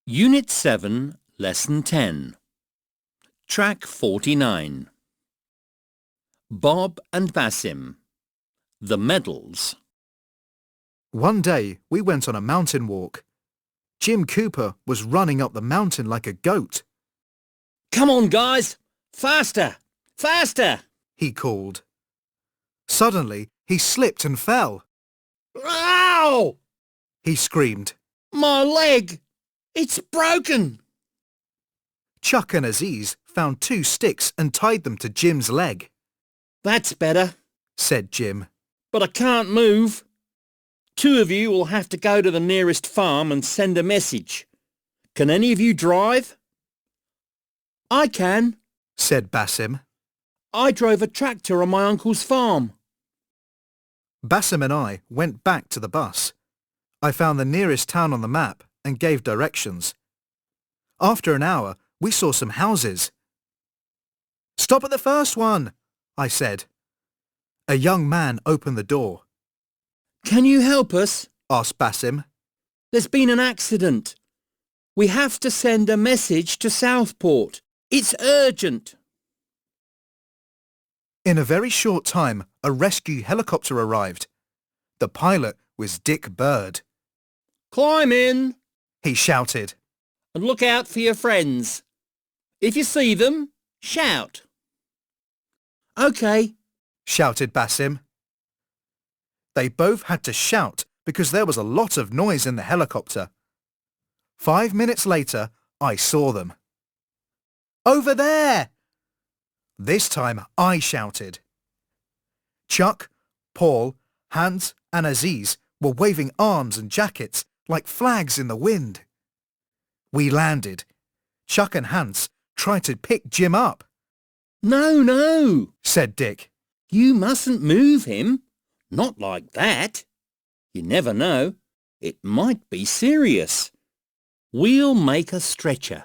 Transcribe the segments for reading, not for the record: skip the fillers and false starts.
Unit 7, Lesson 10. Track 49. Bob and Basim. The medals. One day we went on a mountain walk. Jim Cooper was running up the mountain like a goat. Come on, guys! Faster! Faster! He called. Suddenly he slipped and fell. Ow! He screamed. My leg! It's broken! Chuck and Aziz found 2 sticks and tied them to Jim's leg. That's better, said Jim. but I can't move. 2 of you will have to go to the nearest farm and send a message. Can any of you drive? I can, said Basim. I drove a tractor on my uncle's farm. Basim and I went back to the bus. I found the nearest town on the map and gave directions. After an hour, we saw some houses. Stop at the first one, I said. A young man opened the door. Can you help us? Asked Basim. There's been an accident. We have to send a message to Southport. It's urgent. In a very short time, a rescue helicopter arrived. The pilot was Dick Bird. Climb in He shouted. and look out for your friends. If you see them, shout. OK. Shouted Basim. They both had to shout because there was a lot of noise in the helicopter. 5 minutes later, I saw them. Over there! This time I shouted. Chuck, Paul, Hans and Aziz were waving arms and jackets like flags in the wind. We landed. Chuck and Hans tried to pick Jim up. No, Said Dick. you mustn't move him. Not like that. You never know. It might be serious. We'll make a stretcher.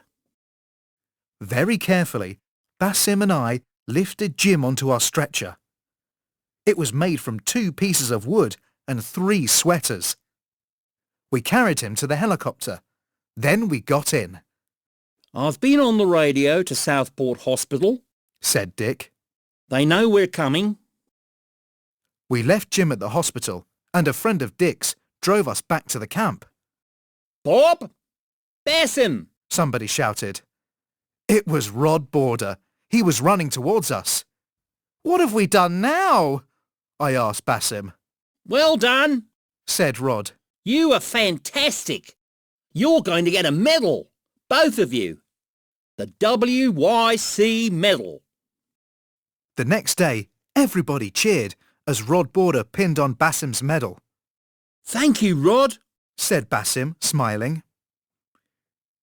Very carefully, Basim and I lifted Jim onto our stretcher. It was made from 2 pieces of wood and 3 sweaters. We carried him to the helicopter. Then we got in, I've been on the radio to Southport Hospital. said Dick. They know we're coming. We left Jim at the hospital and a friend of Dick's drove us back to the camp. Bob! Basim! Somebody shouted. It was Rod Border. He was running towards us. What have we done now? I asked Basim. Well done. Said Rod. You are fantastic. You're going to get a medal. Both of you. The WYC medal. The next day, everybody cheered as Rod Border pinned on Basim's medal. Thank you, Rod. Said Basim, smiling.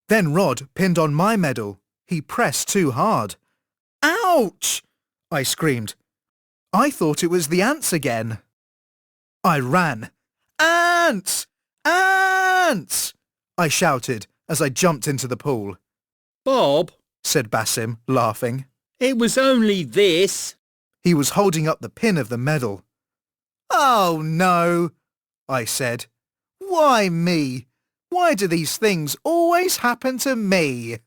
Then Rod pinned on my medal. He pressed too hard. Ouch! I screamed. I thought it was the ants again. I ran. Ants! Ants! I shouted as I jumped into the pool. Bob, Said Basim, laughing. it was only this. He was holding up the pin of the medal. Oh no, I said. Why me? Why do these things always happen to me?